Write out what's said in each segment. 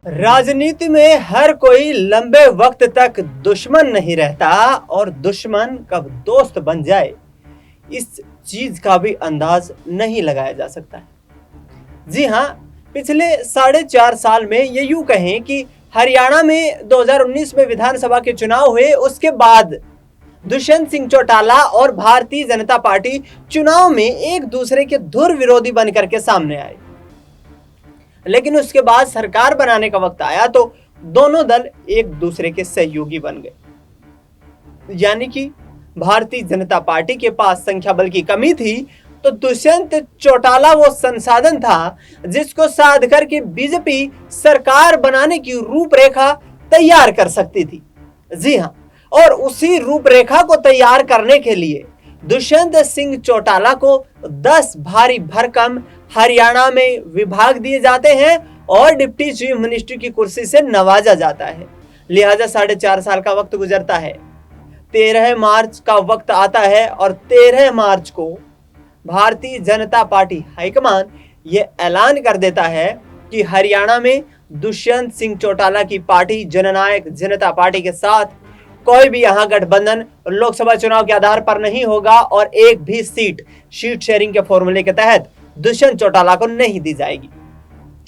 राजनीति में हर कोई लंबे वक्त तक दुश्मन नहीं रहता और दुश्मन कब दोस्त बन जाए इस चीज का भी अंदाज नहीं लगाया जा सकता है। जी हाँ, पिछले 4.5 साल में ये यूं कहें कि हरियाणा में 2019 में विधानसभा के चुनाव हुए, उसके बाद दुष्यंत सिंह चौटाला और भारतीय जनता पार्टी चुनाव में एक दूसरे के धुर विरोधी बनकर के सामने आए। लेकिन उसके बाद सरकार बनाने का वक्त आया तो दोनों दल एक दूसरे के सहयोगी बन गए। यानी कि भारतीय जनता पार्टी के पास संख्या बल की कमी थी तो दुष्यंत चौटाला वो संसाधन था जिसको साध करके बीजेपी सरकार बनाने की रूपरेखा तैयार कर सकती थी। जी हाँ, और उसी रूपरेखा को तैयार करने के लिए दुष्यंत सिंह चौटाला को 10 भारी भरकम हरियाणा में विभाग दिए जाते हैं और डिप्टी चीफ मिनिस्टर की कुर्सी से नवाजा जाता है। लिहाजा 4.5 साल का वक्त गुजरता है। 13 मार्च का वक्त आता है और 13 मार्च को भारतीय जनता पार्टी हाईकमान ये ऐलान कर देता है कि हरियाणा में दुष्यंत सिंह चौटाला की पार्टी जननायक जनता पार्टी के साथ कोई भी यहां गठबंधन लोकसभा चुनाव के आधार पर नहीं होगा और एक भी सीट शेयरिंग के फॉर्मूले के तहत दुष्यंत चौटाला को नहीं दी जाएगी।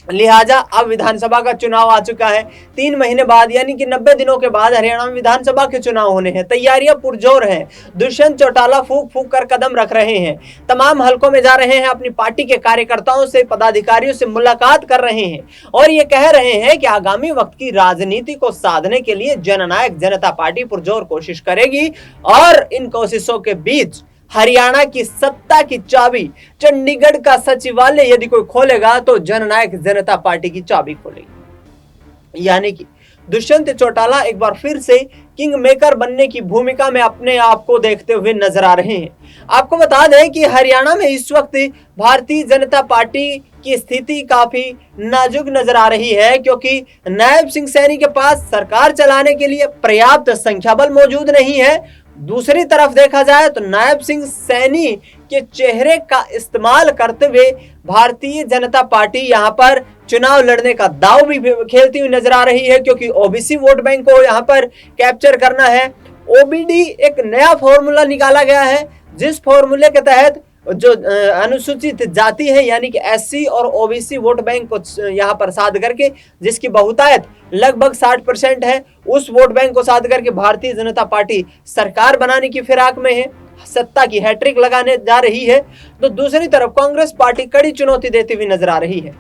लिहाजा अब विधानसभा का चुनाव आ चुका है। 3 महीने बाद यानी कि 90 दिनों के बाद हरियाणा में विधानसभा के चुनाव होने हैं। तैयारियां पुरजोर हैं। दुष्यंत चौटाला फूंक फूंक कर कदम रख रहे हैं। तमाम हलकों में जा रहे हैं, अपनी पार्टी के कार्यकर्ताओं से, पदाधिकारियों से मुलाकात कर रहे हैं और ये कह रहे हैं कि आगामी वक्त की राजनीति को साधने के लिए जननायक जनता पार्टी पुरजोर कोशिश करेगी और इन कोशिशों के बीच हरियाणा की सत्ता की चाबी चंडीगढ़ का सचिवालय यदि कोई खोलेगा तो जननायक जनता पार्टी की चाबी खोलेगी। यानी कि दुष्यंत चौटाला एक बार फिर से किंग मेकर बनने की भूमिका में अपने आप को देखते हुए नजर आ रहे हैं। आपको बता दें कि हरियाणा में इस वक्त भारतीय जनता पार्टी की स्थिति काफी नाजुक नजर आ रही है क्योंकि नायब सिंह सैनी के पास सरकार चलाने के लिए पर्याप्त संख्या बल मौजूद नहीं है। दूसरी तरफ देखा जाए तो नायब सिंह सैनी के चेहरे का इस्तेमाल करते हुए भारतीय जनता पार्टी यहां पर चुनाव लड़ने का दांव भी खेलती हुई नजर आ रही है क्योंकि ओबीसी वोट बैंक को यहां पर कैप्चर करना है। ओबीडी एक नया फॉर्मूला निकाला गया है जिस फॉर्मूले के तहत जो अनुसूचित जाति है यानी कि एससी और ओबीसी वोट बैंक को यहां पर साध करके, जिसकी बहुतायत लगभग 60% है, उस वोट बैंक को साध करके भारतीय जनता पार्टी सरकार बनाने की फिराक में है, सत्ता की हैट्रिक लगाने जा रही है। तो दूसरी तरफ कांग्रेस पार्टी कड़ी चुनौती देती हुई नजर आ रही है।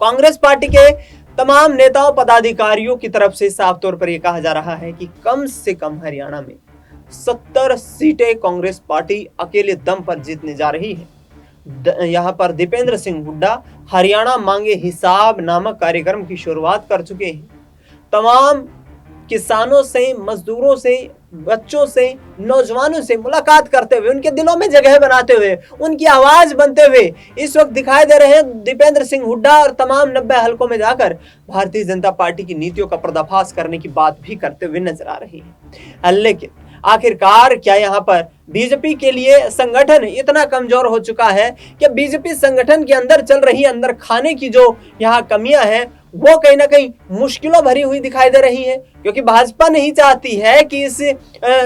कांग्रेस पार्टी के तमाम नेताओं पदाधिकारियों की तरफ से साफ तौर पर यह कहा जा रहा है कि कम से कम हरियाणा में 70 सीटें कांग्रेस पार्टी अकेले दम पर जीतने जा रही है। यहां पर दीपेंद्र सिंह हुड्डा हरियाणा मांगे हिसाब नामक कार्यक्रम की शुरुआत कर चुके हैं। तमाम किसानों से, मजदूरों से, बच्चों से, नौजवानों से मुलाकात करते हुए, उनके दिलों में जगह बनाते हुए, उनकी आवाज बनते हुए इस वक्त दिखाई दे रहे हैं दीपेंद्र सिंह हुड्डा और तमाम 90 हलकों में जाकर भारतीय जनता पार्टी की नीतियों का पर्दाफाश करने की बात भी करते हुए नजर आ रही है। लेकिन आखिरकार क्या यहाँ पर बीजेपी के लिए संगठन इतना कमजोर हो चुका है कि बीजेपी संगठन के अंदर चल रही अंदर खाने की जो यहाँ कमियां हैं वो कहीं ना कहीं मुश्किलों भरी हुई दिखाई दे रही है क्योंकि भाजपा नहीं चाहती है कि इस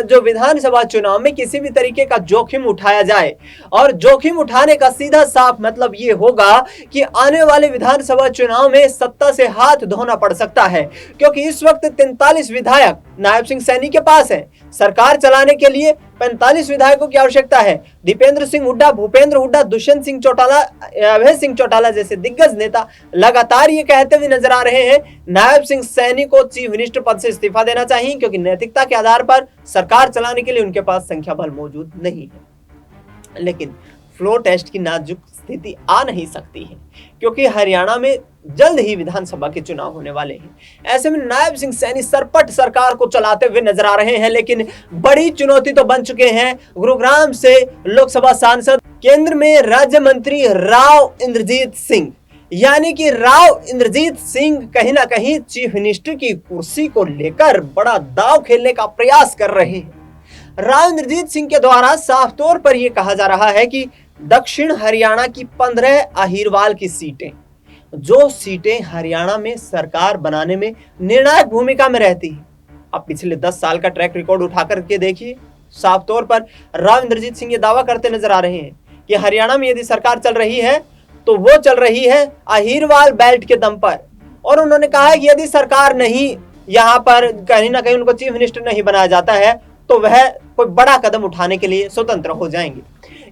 जो विधानसभा चुनाव में किसी भी तरीके का जोखिम उठाया जाए और जोखिम उठाने का सीधा साफ मतलब ये होगा कि आने वाले विधानसभा चुनाव में सत्ता से हाथ धोना पड़ सकता है क्योंकि इस वक्त 43 विधायक नायब सिंह सैनी के पास है। सरकार चलाने के लिए 45 विधायकों की आवश्यकता है। दीपेंद्र सिंह हुड्डा, भूपेंद्र हुड्डा, दुष्यंत सिंह चौटाला, अभय सिंह चौटाला जैसे दिग्गज नेता लगातार ये कहते हुए नजर आ रहे हैं नायब सिंह सैनी को चीफ मिनिस्टर पद से इस्तीफा देना चाहिए क्योंकि नैतिकता के आधार पर सरकार चलाने के लिए उनके पास संख्या बल मौजूद नहीं है। लेकिन फ्लोर टेस्ट की नाजुक स्थिति आ नहीं सकती है क्योंकि हरियाणा में जल्द ही विधानसभा के चुनाव होने वाले हैं। ऐसे में नायब सिंह सैनी सरपट सरकार को चलाते हुए नजर आ रहे हैं लेकिन बड़ी चुनौती तो बन चुके हैं गुरुग्राम से लोकसभा सांसद, केंद्र में राज्य मंत्री राव इंद्रजीत सिंह। यानी कि राव इंद्रजीत सिंह कहीं ना कहीं चीफ मिनिस्टर की कुर्सी को लेकर बड़ा दांव खेलने का प्रयास कर रहे हैं। राव इंद्रजीत सिंह के द्वारा साफ तौर पर यह कहा जा रहा है कि दक्षिण हरियाणा की 15 अहीरवाल की सीटें जो सीटें हरियाणा में सरकार बनाने में निर्णायक भूमिका में रहती है। अब पिछले 10 साल का ट्रैक रिकॉर्ड उठाकर के देखिए, साफ तौर पर राव इंद्रजीत सिंह ये दावा करते नजर आ रहे हैं कि हरियाणा में यदि सरकार चल रही है तो वो चल रही है अहीरवाल बेल्ट के दम पर। और उन्होंने कहा है कि यदि सरकार नहीं, यहाँ पर कहीं ना कहीं उनको चीफ मिनिस्टर नहीं बनाया जाता है तो वह कोई बड़ा कदम उठाने के लिए स्वतंत्र हो जाएंगे।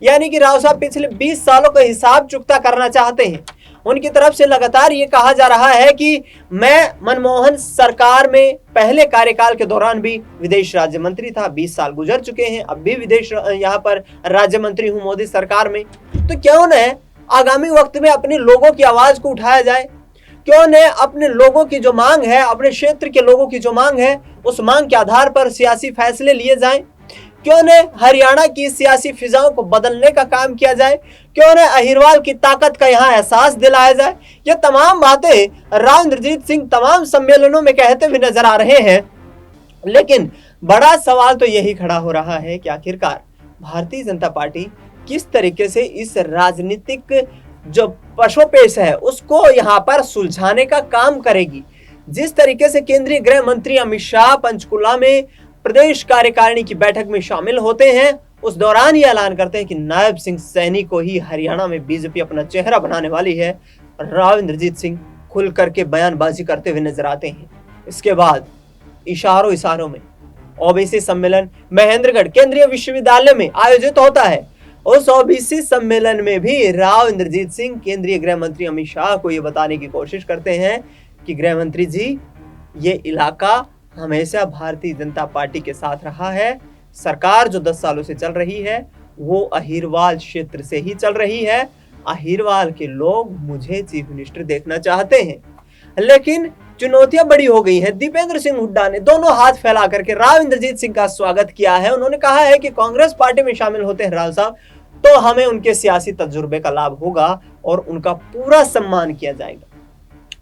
यानी कि राव साहब पिछले 20 सालों का हिसाब चुकता करना चाहते हैं। उनकी तरफ से लगातार ये कहा जा रहा है कि मैं मनमोहन सरकार में पहले कार्यकाल के दौरान भी विदेश राज्य मंत्री था, 20 साल गुजर चुके हैं, अब भी विदेश यहाँ पर राज्य मंत्री हूं मोदी सरकार में। तो क्यों न आगामी वक्त में अपने लोगों की आवाज को उठाया जाए, क्यों न अपने लोगों की जो मांग है, अपने क्षेत्र के लोगों की जो मांग है, उस मांग के आधार पर सियासी फैसले लिए जाएं, क्यों न हरियाणा की सियासी फिजाओं को बदलने का काम किया जाए, क्यों न अहीरवाल की ताकत का यहाँ एहसास दिलाया जाए। ये तमाम बातें राव इंद्रजीत सिंह तमाम सम्मेलनों में कहते हुए नजर आ रहे हैं। लेकिन बड़ा सवाल तो यही खड़ा हो रहा है कि आखिरकार भारतीय जनता पार्टी किस तरीके से इस राजनीतिक जो पशोपेश है उसको यहाँ पर सुलझाने का काम करेगी। जिस तरीके से केंद्रीय गृह मंत्री अमित शाह पंचकुला में प्रदेश कार्यकारिणी की बैठक में शामिल होते हैं, उस दौरान ये ऐलान करते हैं कि नायब सिंह सैनी को ही हरियाणा में बीजेपी अपना चेहरा बनाने वाली है। राव इंद्रजीत सिंह खुल करके बयानबाजी करते हुए नजर आते हैं। इसके बाद इशारों में ओबीसी सम्मेलन महेंद्रगढ़ केंद्रीय विश्वविद्यालय में आयोजित होता है। उस ओबीसी सम्मेलन में भी राव इंद्रजीत सिंह केंद्रीय गृह मंत्री अमित शाह को यह बताने की कोशिश करते हैं कि गृह मंत्री जी, ये इलाका हमेशा भारतीय जनता पार्टी के साथ रहा है। सरकार जो 10 सालों से चल रही है वो अहीरवाल क्षेत्र से ही चल रही है। अहीरवाल के लोग मुझे चीफ मिनिस्टर देखना चाहते हैं, लेकिन चुनौतियां बड़ी हो गई हैं। दीपेंद्र सिंह हुड्डा ने दोनों हाथ फैला करके राव इंद्रजीत सिंह का स्वागत किया है। उन्होंने कहा है कि कांग्रेस पार्टी में शामिल होते हैं राव साहब तो हमें उनके सियासी तजुर्बे का लाभ होगा और उनका पूरा सम्मान किया जाएगा।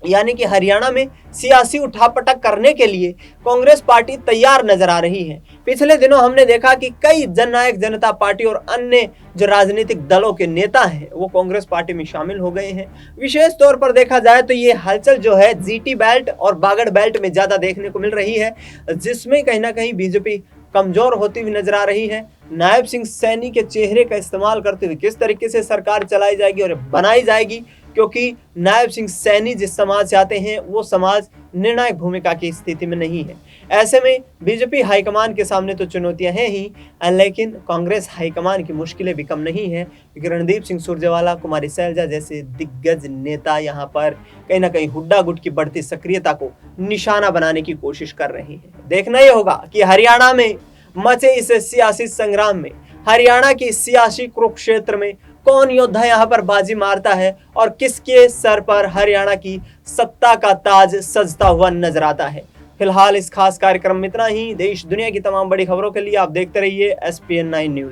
यानी कि हरियाणा में सियासी उठापटक करने के लिए कांग्रेस पार्टी तैयार नजर आ रही है। पिछले दिनों हमने देखा कि कई जननायक जनता पार्टी और अन्य जो राजनीतिक दलों के नेता हैं वो कांग्रेस पार्टी में शामिल हो गए हैं। विशेष तौर पर देखा जाए तो ये हलचल जो है जीटी बेल्ट और बागड़ बेल्ट में ज्यादा देखने को मिल रही है, जिसमें कहीं ना कहीं बीजेपी कमजोर होती हुई नजर आ रही है। नायब सिंह सैनी के चेहरे का इस्तेमाल करते हुए किस तरीके से सरकार चलाई जाएगी और बनाई जाएगी, क्योंकि नायब सिंह सैनी जिस समाज से आते हैं वो समाज निर्णायक भूमिका की स्थिति में नहीं है। ऐसे में बीजेपी हाईकमान के सामने तो चुनौतियां हैं ही, लेकिन कांग्रेस हाईकमान की मुश्किलें भी कम नहीं है, क्योंकि रणदीप सिंह सुरजेवाला, कुमारी सैलजा जैसे दिग्गज नेता यहाँ पर कहीं ना कहीं हुड्डा गुट की बढ़ती सक्रियता को निशाना बनाने की कोशिश कर रहे हैं। देखना यह होगा कि हरियाणा में मचे इस सियासी संग्राम में, हरियाणा की सियासी कुरुक्षेत्र में कौन योद्धा यहाँ पर बाजी मारता है और किसके सर पर हरियाणा की सत्ता का ताज सजता हुआ नजर आता है। फिलहाल इस खास कार्यक्रम में इतना ही। देश दुनिया की तमाम बड़ी खबरों के लिए आप देखते रहिए SPN9 न्यूज।